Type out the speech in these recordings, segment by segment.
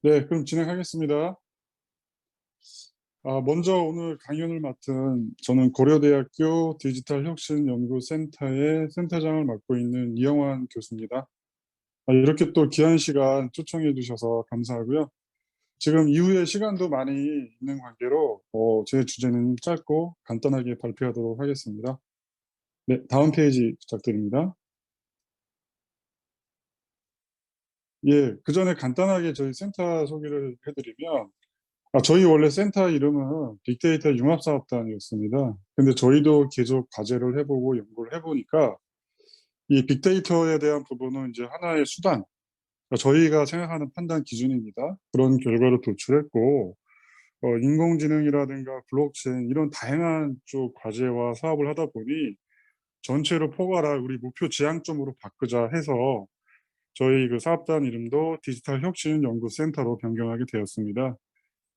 네, 그럼 진행하겠습니다. 먼저 오늘 강연을 맡은 저는 고려대학교 디지털혁신연구센터의 센터장을 맡고 있는 이영환 교수입니다. 이렇게 또 귀한 시간 초청해 주셔서 감사하고요. 지금 이후에 시간도 많이 있는 관계로 제 주제는 짧고 간단하게 발표하도록 하겠습니다. 네, 다음 페이지 부탁드립니다. 예, 그 전에 간단하게 저희 센터 소개를 해드리면 저희 원래 센터 이름은 빅데이터 융합사업단이었습니다. 근데 저희도 계속 과제를 해보고 연구를 해보니까 이 빅데이터에 대한 부분은 이제 하나의 수단, 저희가 생각하는 판단 기준입니다. 그런 결과를 도출했고, 인공지능이라든가 블록체인 이런 다양한 쪽 과제와 사업을 하다 보니 전체로 포괄할 우리 목표 지향점으로 바꾸자 해서 저희 그 사업단 이름도 디지털 혁신 연구센터로 변경하게 되었습니다.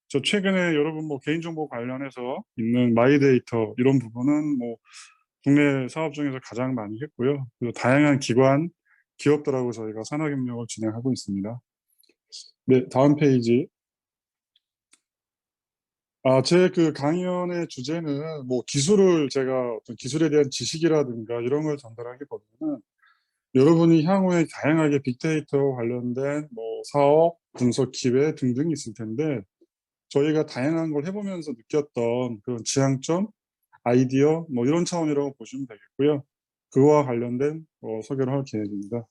저 최근에 여러분 뭐 개인정보 관련해서 있는 마이데이터 이런 부분은 뭐 국내 사업 중에서 가장 많이 했고요. 그리고 다양한 기관, 기업들하고 저희가 산학협력을 진행하고 있습니다. 네, 다음 페이지. 제 그 강연의 주제는 뭐 기술을 제가 어떤 기술에 대한 지식이라든가 이런 걸 전달하기보다는 여러분이 향후에 다양하게 빅데이터 관련된 뭐 사업, 분석 기회 등등이 있을 텐데 저희가 다양한 걸 해보면서 느꼈던 그런 지향점, 아이디어 뭐 이런 차원이라고 보시면 되겠고요. 그와 관련된 소개를 할 계획입니다.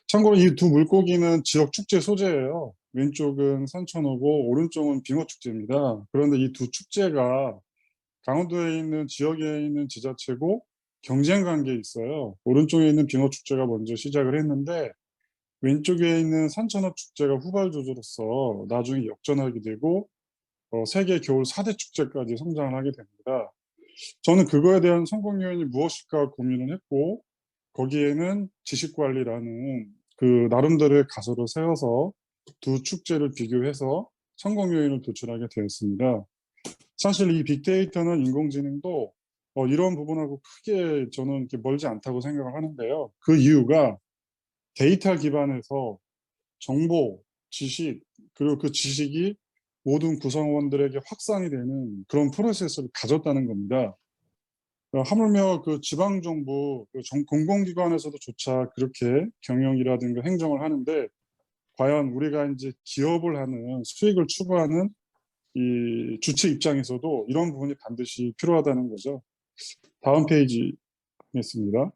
참고로 이 두 물고기는 지역 축제 소재예요. 왼쪽은 산천어고 오른쪽은 빙어축제입니다. 그런데 이 두 축제가 강원도에 있는 지역에 있는 지자체고 경쟁 관계에 있어요. 오른쪽에 있는 빙어축제가 먼저 시작을 했는데 왼쪽에 있는 산천어 축제가 후발주자로서 나중에 역전하게 되고 세계 겨울 4대 축제까지 성장을 하게 됩니다. 저는 그거에 대한 성공 요인이 무엇일까 고민을 했고 거기에는 지식관리라는 그 나름대로의 가설을 세워서 두 축제를 비교해서 성공 요인을 도출하게 되었습니다. 사실 이 빅데이터는 인공지능도 이런 부분하고 크게 저는 이렇게 멀지 않다고 생각을 하는데요. 그 이유가 데이터 기반에서 정보, 지식, 그리고 그 지식이 모든 구성원들에게 확산이 되는 그런 프로세스를 가졌다는 겁니다. 하물며 그 지방정부, 공공기관에서도 조차 그렇게 경영이라든가 행정을 하는데 과연 우리가 이제 기업을 하는 수익을 추구하는 이 주체 입장에서도 이런 부분이 반드시 필요하다는 거죠. 다음 페이지 있습니다.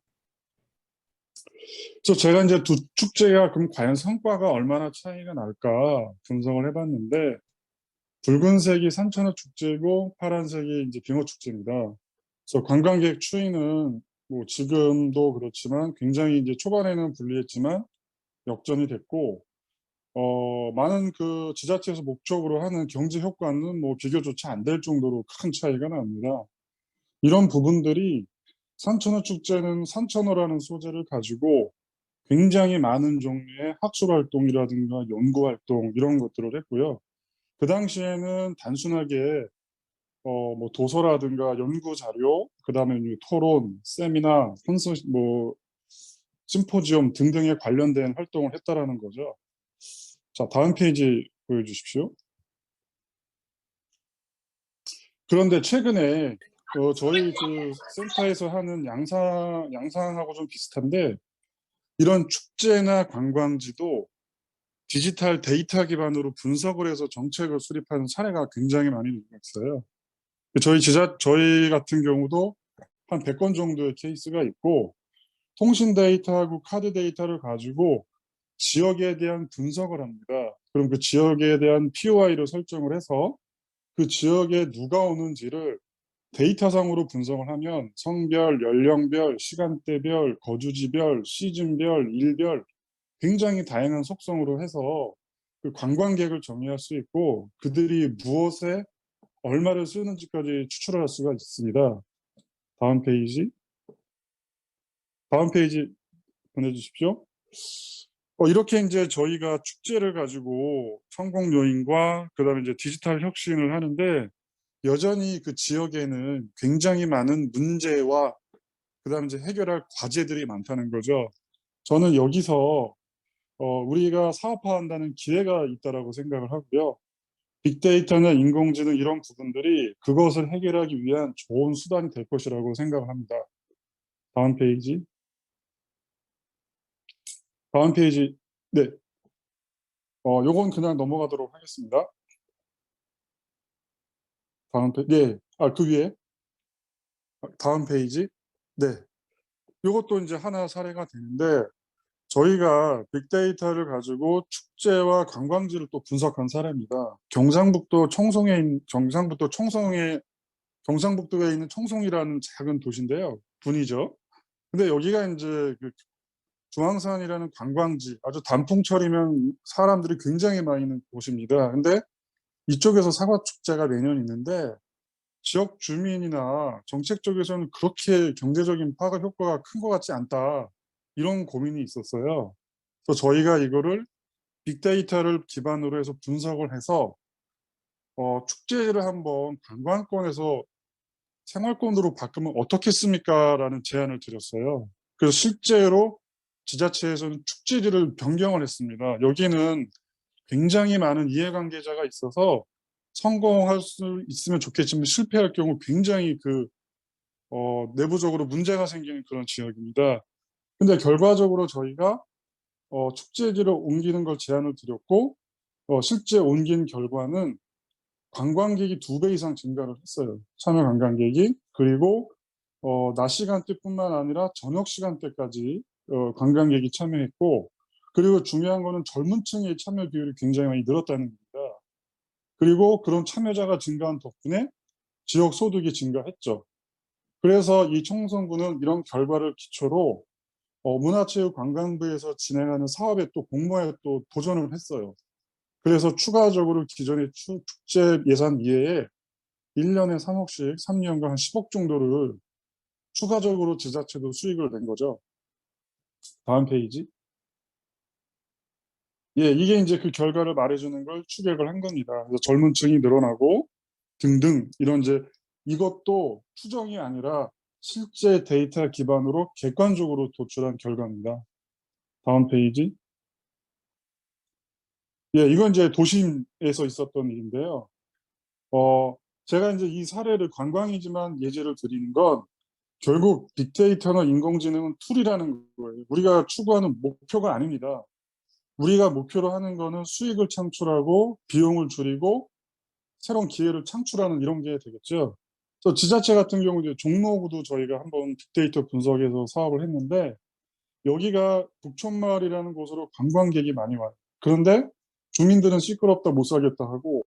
그래서 제가 이제 두 축제가 그럼 과연 성과가 얼마나 차이가 날까 분석을 해봤는데 붉은색이 산천어 축제고 파란색이 이제 빙어 축제입니다. 그래서 관광객 추이는 뭐 지금도 그렇지만 굉장히 이제 초반에는 불리했지만 역전이 됐고 많은 그 지자체에서 목적으로 하는 경제 효과는 뭐 비교조차 안 될 정도로 큰 차이가 납니다. 이런 부분들이 산천어 축제는 산천어라는 소재를 가지고 굉장히 많은 종류의 학술 활동이라든가 연구 활동 이런 것들을 했고요. 그 당시에는 단순하게 뭐 도서라든가 연구 자료, 그다음에 토론, 세미나, 뭐 심포지엄 등등에 관련된 활동을 했다라는 거죠. 자, 다음 페이지 보여주십시오. 그런데 최근에 저희 그 센터에서 하는 양상하고 좀 비슷한데 이런 축제나 관광지도 디지털 데이터 기반으로 분석을 해서 정책을 수립하는 사례가 굉장히 많이 늘고 있어요. 저희 같은 경우도 한 100건 정도의 케이스가 있고 통신 데이터하고 카드 데이터를 가지고 지역에 대한 분석을 합니다. 그럼 그 지역에 대한 POI를 설정을 해서 그 지역에 누가 오는지를 데이터상으로 분석을 하면 성별, 연령별, 시간대별, 거주지별, 시즌별, 일별 굉장히 다양한 속성으로 해서 그 관광객을 정의할 수 있고 그들이 무엇에 얼마를 쓰는지까지 추출을 할 수가 있습니다. 다음 페이지. 다음 페이지 보내주십시오. 이렇게 이제 저희가 축제를 가지고 성공 요인과 그다음에 이제 디지털 혁신을 하는데 여전히 그 지역에는 굉장히 많은 문제와 그다음에 이제 해결할 과제들이 많다는 거죠. 저는 여기서 우리가 사업화한다는 기회가 있다라고 생각을 하고요. 빅데이터나 인공지능 이런 부분들이 그것을 해결하기 위한 좋은 수단이 될 것이라고 생각을 합니다. 다음 페이지. 다음 페이지. 네. 요건 그냥 넘어가도록 하겠습니다. 다음 페이지. 네. 그 위에. 다음 페이지. 네. 요것도 이제 하나 사례가 되는데 저희가 빅데이터를 가지고 축제와 관광지를 또 분석한 사례입니다. 경상북도에 있는 청송이라는 작은 도시인데요. 군이죠. 근데 여기가 이제 그 중앙산이라는 관광지, 아주 단풍철이면 사람들이 굉장히 많이 있는 곳입니다. 근데 이쪽에서 사과 축제가 매년 있는데 지역 주민이나 정책 쪽에서는 그렇게 경제적인 파급 효과가 큰 것 같지 않다. 이런 고민이 있었어요. 그래서 저희가 이거를 빅데이터를 기반으로 해서 분석을 해서 축제를 한번 관광권에서 생활권으로 바꾸면 어떻겠습니까라는 제안을 드렸어요. 그래서 실제로 지자체에서는 축제지를 변경을 했습니다. 여기는 굉장히 많은 이해관계자가 있어서 성공할 수 있으면 좋겠지만 실패할 경우 굉장히 내부적으로 문제가 생기는 그런 지역입니다. 근데 결과적으로 저희가 축제지를 옮기는 걸 제안을 드렸고 실제 옮긴 결과는 관광객이 2배 이상 증가를 했어요. 참여 관광객이. 그리고 낮 시간대뿐만 아니라 저녁 시간대까지 관광객이 참여했고 그리고 중요한 거는 젊은 층의 참여 비율이 굉장히 많이 늘었다는 겁니다. 그리고 그런 참여자가 증가한 덕분에 지역 소득이 증가했죠. 그래서 이 청송군은 이런 결과를 기초로 문화체육관광부에서 진행하는 사업에 또 공모에 또 도전을 했어요. 그래서 추가적으로 기존의 축제 예산 이외에 1년에 3억씩 3년간 한 10억 정도를 추가적으로 지자체도 수익을 낸 거죠. 다음 페이지. 예, 이게 이제 그 결과를 말해주는 걸 추격을 한 겁니다. 그래서 젊은 층이 늘어나고 등등 이런 이제 이것도 추정이 아니라 실제 데이터 기반으로 객관적으로 도출한 결과입니다. 다음 페이지. 예, 이건 이제 도심에서 있었던 일인데요. 제가 이제 이 사례를 관광이지만 예제를 드리는 건 결국 빅데이터나 인공지능은 툴이라는 거예요. 우리가 추구하는 목표가 아닙니다. 우리가 목표로 하는 거는 수익을 창출하고 비용을 줄이고 새로운 기회를 창출하는 이런 게 되겠죠. 또 지자체 같은 경우 이제 종로구도 저희가 한번 빅데이터 분석해서 사업을 했는데 여기가 북촌마을이라는 곳으로 관광객이 많이 와요. 그런데 주민들은 시끄럽다 못 살겠다 하고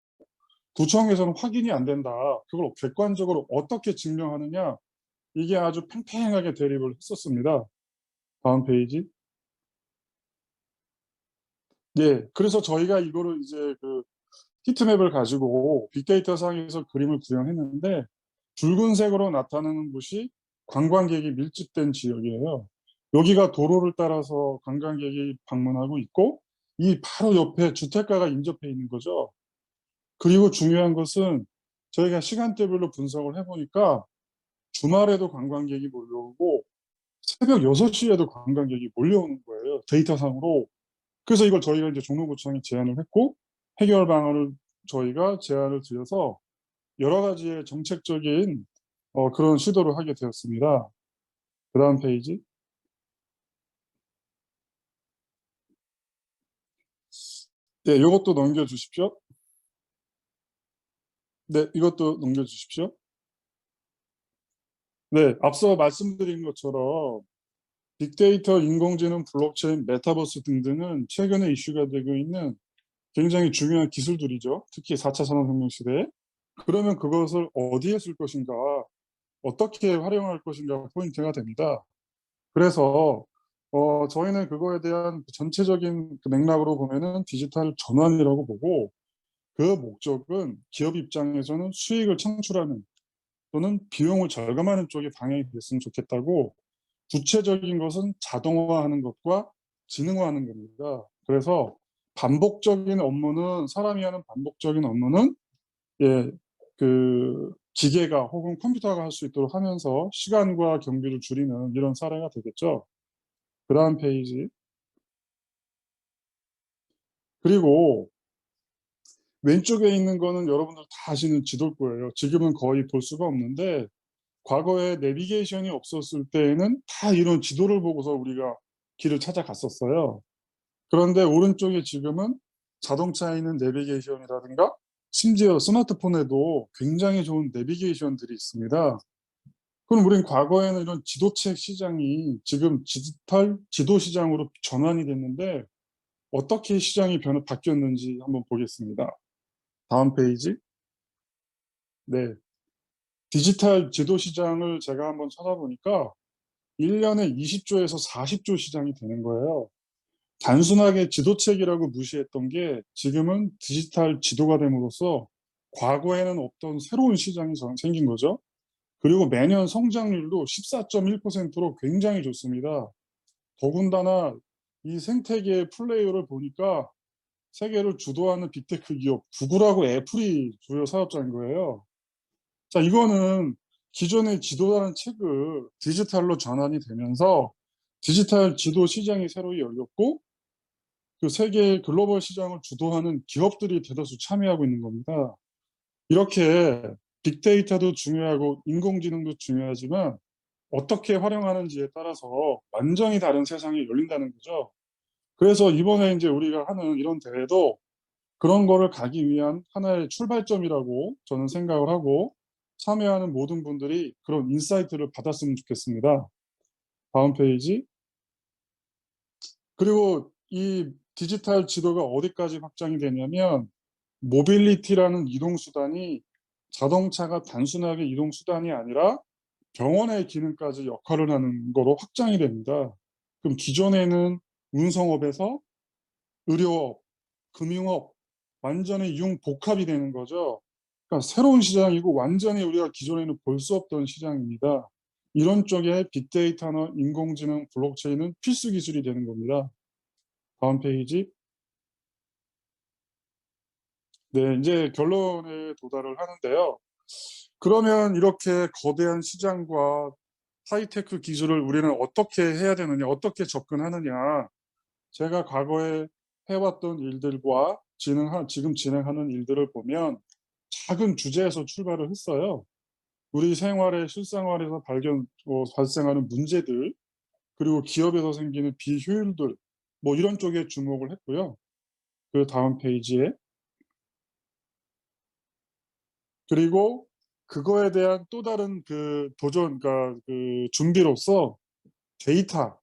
구청에서는 확인이 안 된다. 그걸 객관적으로 어떻게 증명하느냐 이게 아주 팽팽하게 대립을 했었습니다. 다음 페이지. 네, 그래서 저희가 이거를 이제 그 히트맵을 가지고 빅데이터 상에서 그림을 구현했는데 붉은색으로 나타나는 곳이 관광객이 밀집된 지역이에요. 여기가 도로를 따라서 관광객이 방문하고 있고 이 바로 옆에 주택가가 인접해 있는 거죠. 그리고 중요한 것은 저희가 시간대별로 분석을 해보니까 주말에도 관광객이 몰려오고 새벽 6시에도 관광객이 몰려오는 거예요. 데이터상으로. 그래서 이걸 저희가 이제 종로구청에 제안을 했고 해결 방안을 저희가 제안을 드려서 여러 가지의 정책적인 그런 시도를 하게 되었습니다. 그다음 페이지. 네, 이것도 넘겨주십시오. 네, 이것도 넘겨주십시오. 네, 앞서 말씀드린 것처럼 빅데이터, 인공지능, 블록체인, 메타버스 등등은 최근에 이슈가 되고 있는 굉장히 중요한 기술들이죠. 특히 4차 산업혁명 시대에. 그러면 그것을 어디에 쓸 것인가, 어떻게 활용할 것인가 포인트가 됩니다. 그래서 저희는 그거에 대한 전체적인 그 맥락으로 보면은 디지털 전환이라고 보고 그 목적은 기업 입장에서는 수익을 창출하는 또는 비용을 절감하는 쪽에 방향이 됐으면 좋겠다고 구체적인 것은 자동화하는 것과 지능화하는 겁니다. 그래서 반복적인 업무는 사람이 하는 반복적인 업무는 예, 기계가 혹은 컴퓨터가 할 수 있도록 하면서 시간과 경비를 줄이는 이런 사례가 되겠죠. 그다음 페이지. 그리고 왼쪽에 있는 거는 여러분들 다 아시는 지도일 거예요. 지금은 거의 볼 수가 없는데 과거에 내비게이션이 없었을 때에는 다 이런 지도를 보고서 우리가 길을 찾아갔었어요. 그런데 오른쪽에 지금은 자동차에 있는 내비게이션이라든가 심지어 스마트폰에도 굉장히 좋은 내비게이션들이 있습니다. 그럼 우린 과거에는 이런 지도책 시장이 지금 디지털 지도 시장으로 전환이 됐는데 어떻게 시장이 바뀌었는지 한번 보겠습니다. 다음 페이지. 네. 디지털 지도 시장을 제가 한번 찾아보니까 1 년에 20조에서 40조 시장이 되는 거예요. 단순하게 지도책이라고 무시했던 게 지금은 디지털 지도가 됨으로써 과거에는 없던 새로운 시장이 생긴 거죠. 그리고 매년 성장률도 14.1%로 굉장히 좋습니다. 더군다나 이 생태계의 플레이어를 보니까 세계를 주도하는 빅테크 기업 구글하고 애플이 주요 사업자인 거예요. 자, 이거는 기존의 지도라는 책을 디지털로 전환이 되면서 디지털 지도 시장이 새로 열렸고 그 세계 글로벌 시장을 주도하는 기업들이 대다수 참여하고 있는 겁니다. 이렇게 빅데이터도 중요하고 인공지능도 중요하지만 어떻게 활용하는지에 따라서 완전히 다른 세상이 열린다는 거죠. 그래서 이번에 이제 우리가 하는 이런 대회도 그런 거를 가기 위한 하나의 출발점이라고 저는 생각을 하고 참여하는 모든 분들이 그런 인사이트를 받았으면 좋겠습니다. 다음 페이지. 그리고 이 디지털 지도가 어디까지 확장이 되냐면 모빌리티라는 이동 수단이 자동차가 단순하게 이동 수단이 아니라 병원의 기능까지 역할을 하는 거로 확장이 됩니다. 그럼 기존에는 운송업에서 의료업, 금융업 완전히 융복합이 되는 거죠. 그러니까 새로운 시장이고 완전히 우리가 기존에는 볼 수 없던 시장입니다. 이런 쪽에 빅데이터나 인공지능, 블록체인은 필수 기술이 되는 겁니다. 다음 페이지. 네, 이제 결론에 도달을 하는데요. 그러면 이렇게 거대한 시장과 하이테크 기술을 우리는 어떻게 해야 되느냐, 어떻게 접근하느냐. 제가 과거에 해왔던 일들과 지금 진행하는 일들을 보면 작은 주제에서 출발을 했어요. 우리 생활의 실생활에서 발생하는 문제들, 그리고 기업에서 생기는 비효율들, 뭐 이런 쪽에 주목을 했고요. 그 다음 페이지에. 그리고 그거에 대한 또 다른 그 도전, 그러니까 그 준비로서 데이터,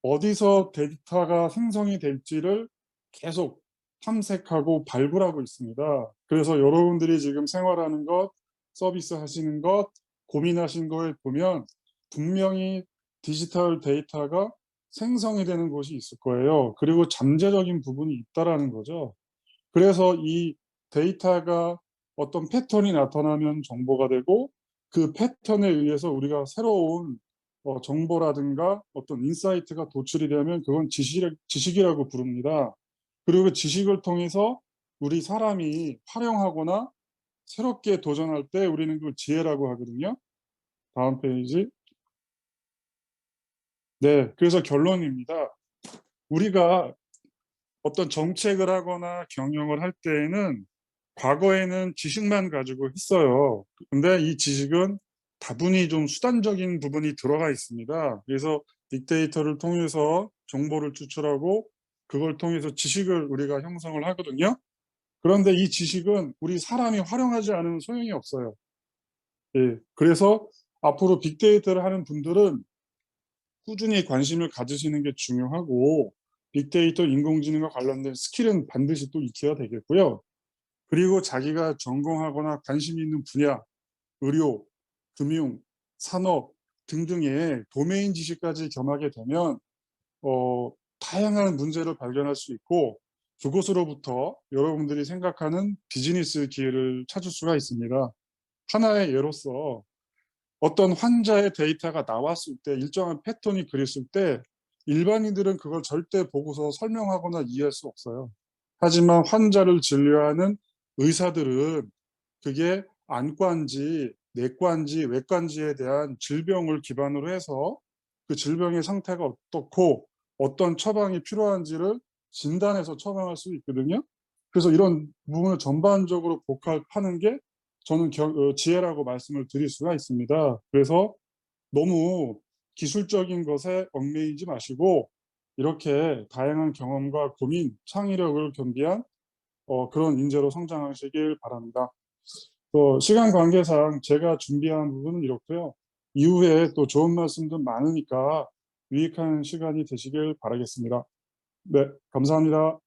어디서 데이터가 생성이 될지를 계속 탐색하고 발굴하고 있습니다. 그래서 여러분들이 지금 생활하는 것, 서비스 하시는 것, 고민하신 거에 보면 분명히 디지털 데이터가 생성이 되는 곳이 있을 거예요. 그리고 잠재적인 부분이 있다라는 거죠. 그래서 이 데이터가 어떤 패턴이 나타나면 정보가 되고 그 패턴에 의해서 우리가 새로운 정보라든가 어떤 인사이트가 도출이 되면 그건 지식이라고 부릅니다. 그리고 그 지식을 통해서 우리 사람이 활용하거나 새롭게 도전할 때 우리는 그걸 지혜라고 하거든요. 다음 페이지. 네, 그래서 결론입니다. 우리가 어떤 정책을 하거나 경영을 할 때에는 과거에는 지식만 가지고 했어요. 근데 이 지식은 다분히 좀 수단적인 부분이 들어가 있습니다. 그래서 빅데이터를 통해서 정보를 추출하고 그걸 통해서 지식을 우리가 형성을 하거든요. 그런데 이 지식은 우리 사람이 활용하지 않으면 소용이 없어요. 예. 그래서 앞으로 빅데이터를 하는 분들은 꾸준히 관심을 가지시는 게 중요하고 빅데이터 인공지능과 관련된 스킬은 반드시 또 익혀야 되겠고요. 그리고 자기가 전공하거나 관심 있는 분야, 의료, 금융, 산업 등등의 도메인 지식까지 겸하게 되면 다양한 문제를 발견할 수 있고 그곳으로부터 여러분들이 생각하는 비즈니스 기회를 찾을 수가 있습니다. 하나의 예로서 어떤 환자의 데이터가 나왔을 때 일정한 패턴이 그렸을 때 일반인들은 그걸 절대 보고서 설명하거나 이해할 수 없어요. 하지만 환자를 진료하는 의사들은 그게 안과인지 내과인지 외과인지에 대한 질병을 기반으로 해서 그 질병의 상태가 어떻고 어떤 처방이 필요한지를 진단해서 처방할 수 있거든요. 그래서 이런 부분을 전반적으로 복합하는 게 저는 지혜라고 말씀을 드릴 수가 있습니다. 그래서 너무 기술적인 것에 얽매이지 마시고 이렇게 다양한 경험과 고민, 창의력을 겸비한 그런 인재로 성장하시길 바랍니다. 시간 관계상 제가 준비한 부분은 이렇고요. 이후에 또 좋은 말씀도 많으니까 유익한 시간이 되시길 바라겠습니다. 네, 감사합니다.